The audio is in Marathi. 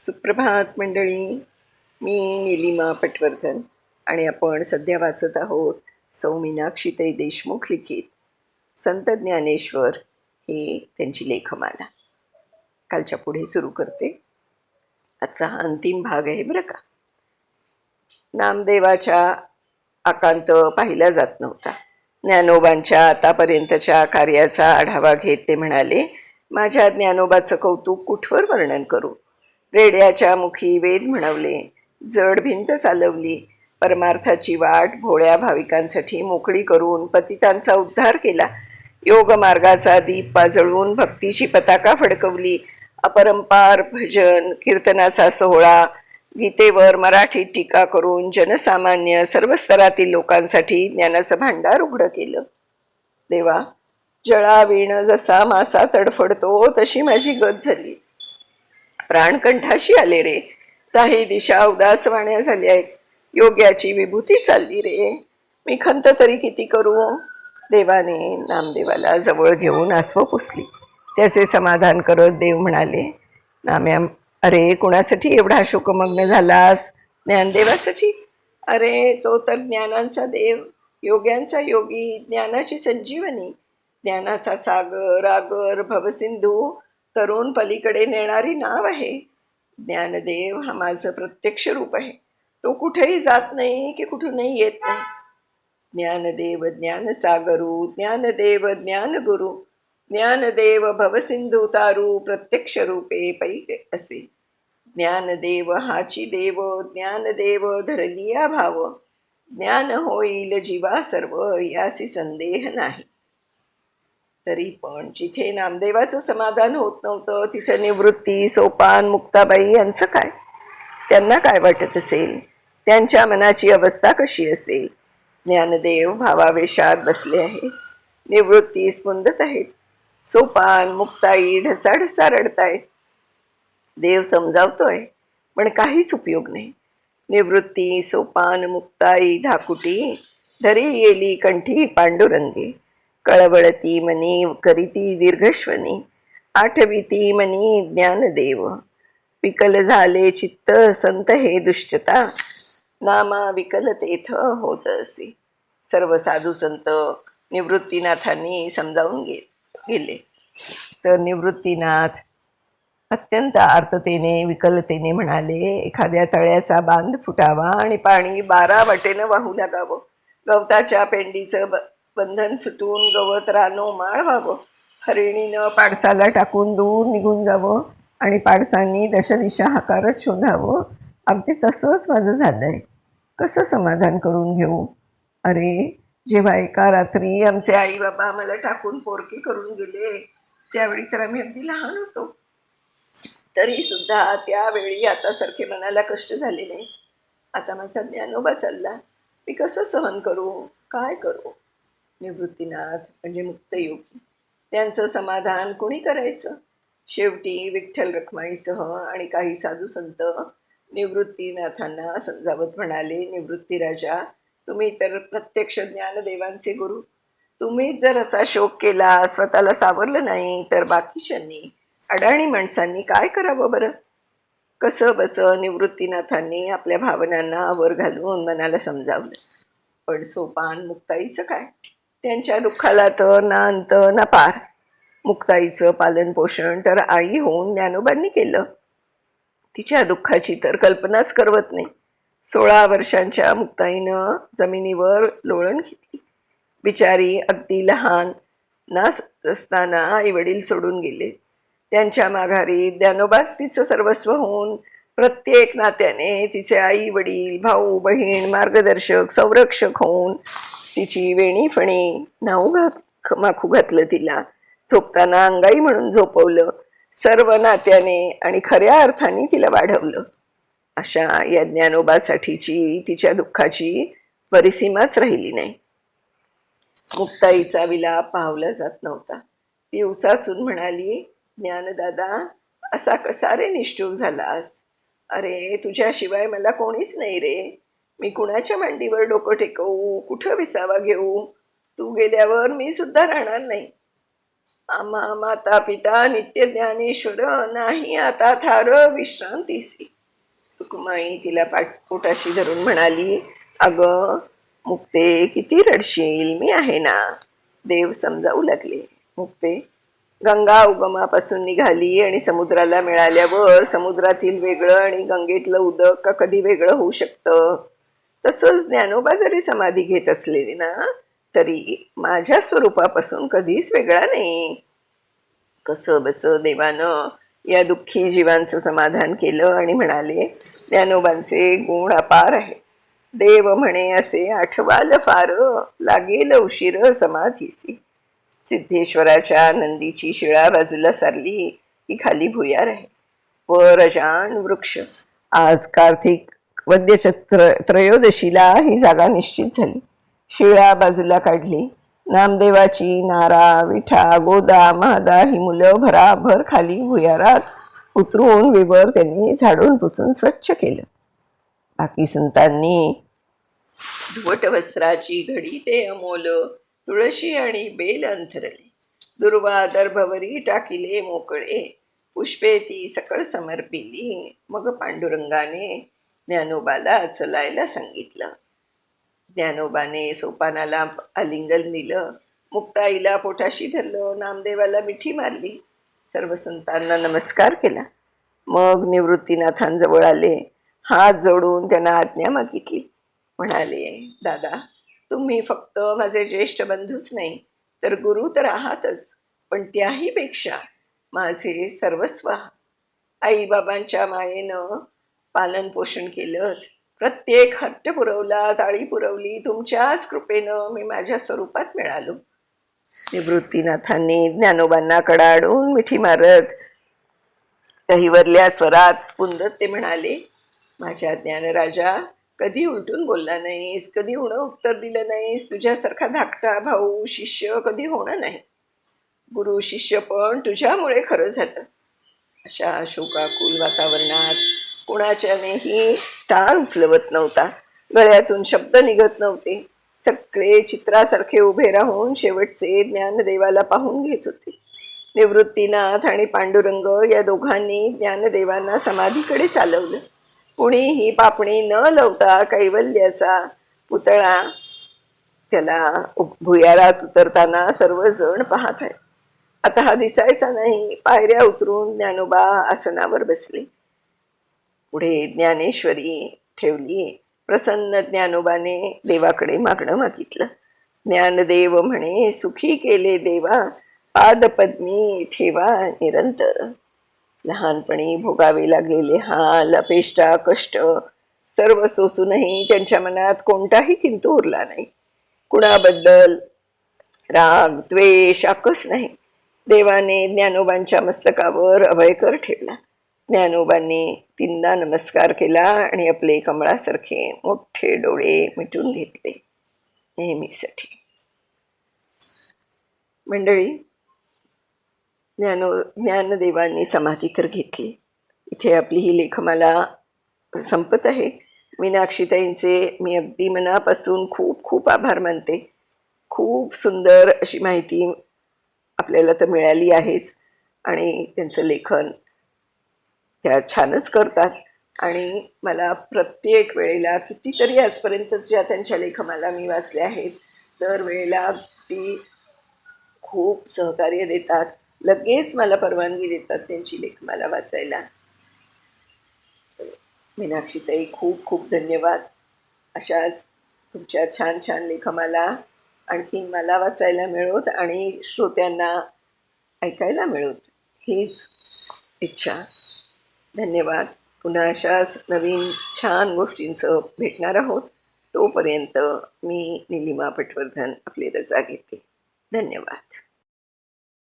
सुप्रभात मंडळी. मी नीलिमा पटवर्धन आणि आपण सध्या वाचत आहोत सौ मीनाक्षीताई देशमुख लिखित संत ज्ञानेश्वर ही त्यांची लेखमाला. कालच्या पुढे सुरू करते. आजचा हा अंतिम भाग आहे बरं का. नामदेवाच्या आकांत पाहिला जात नव्हता. ज्ञानोबांच्या आतापर्यंतच्या कार्याचा आढावा घेत ते म्हणाले, माझ्या ज्ञानोबाचं कौतुक कुठवर वर्णन करू. रेड्याच्या मुखी वेद म्हणवले, जड भिंत चालवली, परमार्थाची वाट भोळ्या भाविकांसाठी मोकळी करून पतितांचा उद्धार केला, योग मार्गाचा दीप पाजळून भक्तीची पताका फडकवली, अपरंपार भजन कीर्तनाचा सोहळा, गीतेवर मराठीत टीका करून जनसामान्य सर्व स्तरातील लोकांसाठी ज्ञानाचं भांडार उघडं केलं. देवा, जळावीण जसा मासा तडफडतो तशी माझी गत झाली. प्राणकंठाशी आले रे. काही दिशा उदास वाण्या झाल्या आहेत. योग्याची विभूती चालली रे. मी खंत तरी किती करू. देवाने नामदेवाला जवळ घेऊन आसव पुसली. त्याचे समाधान करत देव म्हणाले, नाम्या, अरे कुणासाठी एवढा शोकमग्न झालास. ज्ञानदेवासाठी. अरे तो तर ज्ञानांचा देव, योग्यांचा योगी, ज्ञानाची संजीवनी, ज्ञानाचा सागर आगर भवसिंधू तरुण पलीकडे नेणारी नाव आहे. ज्ञानदेव हा माझं प्रत्यक्ष रूप आहे. तो कुठेही जात नाही की कुठूनही येत नाही. ज्ञानदेव ज्ञानसागरू, ज्ञानदेव ज्ञानगुरु, ज्ञानदेव भवसिंधू तारू, प्रत्यक्ष रूपे पै असे. ज्ञानदेव हाची देव, ज्ञानदेव धरलिया भाव, ज्ञान होईल जीवा सर्व, यासी संदेह नाही. तरी पण जिथे नामदेवाचं समाधान होत नव्हतं तिथे निवृत्ती, सोपान, मुक्ताबाई यांचं काय. त्यांना काय वाटत असेल. त्यांच्या मनाची अवस्था कशी असेल. ज्ञानदेव भावावेशात बसले आहे. निवृत्ती स्पंदत आहेत. सोपान मुक्ताई ढसाढसा रडतायत. देव समजावतोय पण काहीच उपयोग नाही. निवृत्ती सोपान मुक्ताई धाकुटी धरी येली कंठी पांडुरंगे, कळवळती मनी करीती दीर्घश्वनी, आठविती मनी ज्ञानदेव, विकल झाले चित्त संत हे दुष्टता, नामा विकलतेथ होत असे. सर्व साधू संत निवृत्तीनाथांनी समजावून गेले. तर निवृत्तीनाथ अत्यंत आर्ततेने विकलतेने म्हणाले, एखाद्या तळ्याचा बांध फुटावा आणि पाणी 12 वाटेनं वाहू लागावं. गवताच्या पेंडीचं बंधन सुटून गवत रानो माळ व्हावं. हरिणीनं पाडसाला टाकून दूर निघून जावं आणि पाडसांनी दशदिशा हाकारत शोधावं. अगदी तसंच माझं झालंय. कसं समाधान करून घेऊ. अरे, जेव्हा एका रात्री आमचे आई बाबा आम्हाला टाकून पोरके करून गेले त्यावेळी तर आम्ही अगदी लहान होतो. तरी सुद्धा त्यावेळी आतासारखे मनाला कष्ट झाले नाही. आता माझा ज्ञानोबा चालला. मी कसं सहन करू, काय करू. निवृत्तीनाथ म्हणजे मुक्तयोगी. त्यांचं समाधान कोणी करायचं. शेवटी विठ्ठल रखमाईसह आणि काही साधू संत निवृत्तीनाथांना समजावत म्हणाले, निवृत्ती राजा, तुम्ही तर प्रत्यक्ष ज्ञानदेवांचे गुरु. तुम्ही जर असा शोक केला, स्वतःला सावरलं नाही तर बाकीच्यांनी अडाणी माणसांनी काय करावं बरं. कसं बसं निवृत्तीनाथांनी आपल्या भावनांना वर घालून मनाला समजावलं. पण सोपान मुक्ताईचं काय. त्यांच्या दुःखाला तर ना अंत ना पार. मुक्ताईचं पालन पोषण तर आई होऊन ज्ञानोबांनी केलं. तिच्या दुःखाची तर कल्पनाच करवत नाही. 16 वर्षांच्या मुक्ताईनं जमिनीवर लोळण घेतली. बिचारी अगदी लहान नास असताना आई वडील सोडून गेले. त्यांच्या माघारी ज्ञानोबाच तिचं सर्वस्व होऊन प्रत्येक नात्याने तिचे आई वडील भाऊ बहीण मार्गदर्शक संरक्षक होऊन तिची वेणीफणी नाऊ माखू घातलं. तिला झोपताना अंगाई म्हणून झोपवलं. सर्व नात्याने आणि खऱ्या अर्थाने तिला वाढवलं. अशा या ज्ञानोबासाठीची तिच्या दुःखाची परिसीमाच राहिली नाही. मुक्ताईचा विलाप पावला जात नव्हता. ती उसासून म्हणाली, ज्ञानदादा, असा कसा रे निष्ठूर झालास. अरे, तुझ्याशिवाय मला कोणीच नाही रे. मी कुणाच्या मांडीवर डोकं टेकवू, कुठं विसावा घेऊ. तू गेल्यावर मी सुद्धा राहणार नाही. आम्हा माता पिता नित्य ज्ञानेश्वर नाही आता थार विश्रांतीसी. रुक्माई तिला पोटाशी धरून म्हणाली, अगं मुक्ते किती रडशील, मी आहे ना. देव समजावू लागले. मुक्ते, गंगा उगमापासून निघाली आणि समुद्राला मिळाल्यावर समुद्रातील वेगळं आणि गंगेतलं उदक का कधी वेगळं होऊ शकतं. तसंच ज्ञानोबा जरी समाधी घेत असलेली ना, तरी माझ्या स्वरूपापासून कधीच वेगळा नाही. कसं बस देवानं या दुःखी जीवांचं समाधान केलं आणि म्हणाले, ज्ञानोबांचे गुण अपार आहे. देव म्हणे असे आठवाल फार, लागेल उशीर समाधीसी. सिद्धेश्वराच्या नंदीची शिळा बाजूला सारली की खाली भुयार आहे. वर अजान वृक्ष. आज कार्तिक वद्य त्रयोदशीला ही जागा निश्चित झाली. शिळा बाजूला काढली. नामदेवाची नारा, विठा, गोदा, महादा ही मुलं भराभर खाली भुयारात उतरून विवर त्यांनी झाडून पुसून स्वच्छ केलं. बाकी संतांनी धुवट वस्त्राची घडी ते अमोल, तुळशी आणि बेल अंथरले. दुर्वा दर्भवरी टाकिले मोकळे, पुष्पे ती सकळ समर्पिली. मग पांडुरंगाने ज्ञानोबाला चलायला सांगितलं. ज्ञानोबाने सोपानाला आलिंगन दिलं. मुक्ताईला पोटाशी धरलं. नामदेवाला मिठी मारली. सर्व संतांना नमस्कार केला. मग निवृत्तीनाथांजवळ आले. हात जोडून त्यांना आज्ञा मागितली. म्हणाले, दादा, तुम्ही फक्त माझे ज्येष्ठ बंधूच नाही तर गुरु तर आहातच, पण त्याही पेक्षा माझे सर्वस्व. आईबाबांच्या मायेनं पालन पोषण केलं. प्रत्येक हट्ट पुरवला, ताळी पुरवली. तुमच्याच कृपेनं मी माझ्या स्वरूपात मिळालो. निवृत्तीनाथांनी ज्ञानोबांना कडाडून मिठी मारत कहिवरल्या स्वरात स्पुंदत ते म्हणाले, माझ्या ज्ञानराजा, कधी उलटून बोलला नाहीस, कधी उणं उत्तर दिलं नाहीस. तुझ्यासारखा धाकटा भाऊ शिष्य कधी होणं नाही. गुरु शिष्य पण तुझ्यामुळे खरं झालं. अशा शोकाकुल वातावरणात कुणाच्यानेही टाळ उचलवत नव्हता. गळ्यातून शब्द निघत नव्हते. सगळे चित्रासारखे उभे राहून शेवटचे ज्ञानदेवाला पाहून घेत होते. निवृत्तीनाथ आणि पांडुरंग या दोघांनी ज्ञानदेवांना समाधीकडे चालवलं. कुणीही पापणी न लावता कैवल्याचा पुतळा त्याला भुयारात उतरताना सर्वजण पाहत आहेत. आता हा दिसायचा नाही. पायऱ्या उतरून ज्ञानोबा आसनावर बसले. पुढे ज्ञानेश्वरी ठेवली. प्रसन्न ज्ञानोबाने देवाकडे मागणं मागितलं. ज्ञानदेव म्हणे, सुखी केले देवा, पादपद्मी ठेवा निरंतर. लहानपणी भोगावे लागलेले हाल, अपेष्टा, कष्ट सर्व सोसूनही त्यांच्या मनात कोणताही किंतु उरला नाही. कुणाबद्दल राग, द्वेष, आकस नाही. देवाने ज्ञानोबांच्या मस्तकावर अभयकर ठेवला. ज्ञानोबांनी तीनदा नमस्कार केला आणि आपले कमळासारखे मोठे डोळे मिटून घेतले नेहमीसाठी. मंडळी, ज्ञानदेवांनी समाधी तर घेतली. इथे आपली ही लेखमाला संपत आहे. मीनाक्षीताईंचे मी अगदी मनापासून खूप खूप आभार मानते. खूप सुंदर अशी माहिती आपल्याला तर मिळाली आहेच आणि त्यांचं लेखन त्या छानच करतात. आणि मला प्रत्येक वेळेला कितीतरी आजपर्यंत ज्या त्यांच्या लेखमाला मी वाचल्या आहेत, दर वेळेला ती खूप सहकार्य देतात. लगेच मला परवानगी देतात त्यांची लेखमाला वाचायला. मीनाक्षीताई, खूप खूप धन्यवाद. अशाच तुमच्या छान छान लेखमाला आणखीन मला वाचायला मिळोत आणि श्रोत्यांना ऐकायला मिळोत, हीच इच्छा. धन्यवाद. पुन्हा अशाच नवीन छान गोष्टींचं भेटणार आहोत. तोपर्यंत मी निलिमा पटवर्धन आपली रजा घेते. धन्यवाद.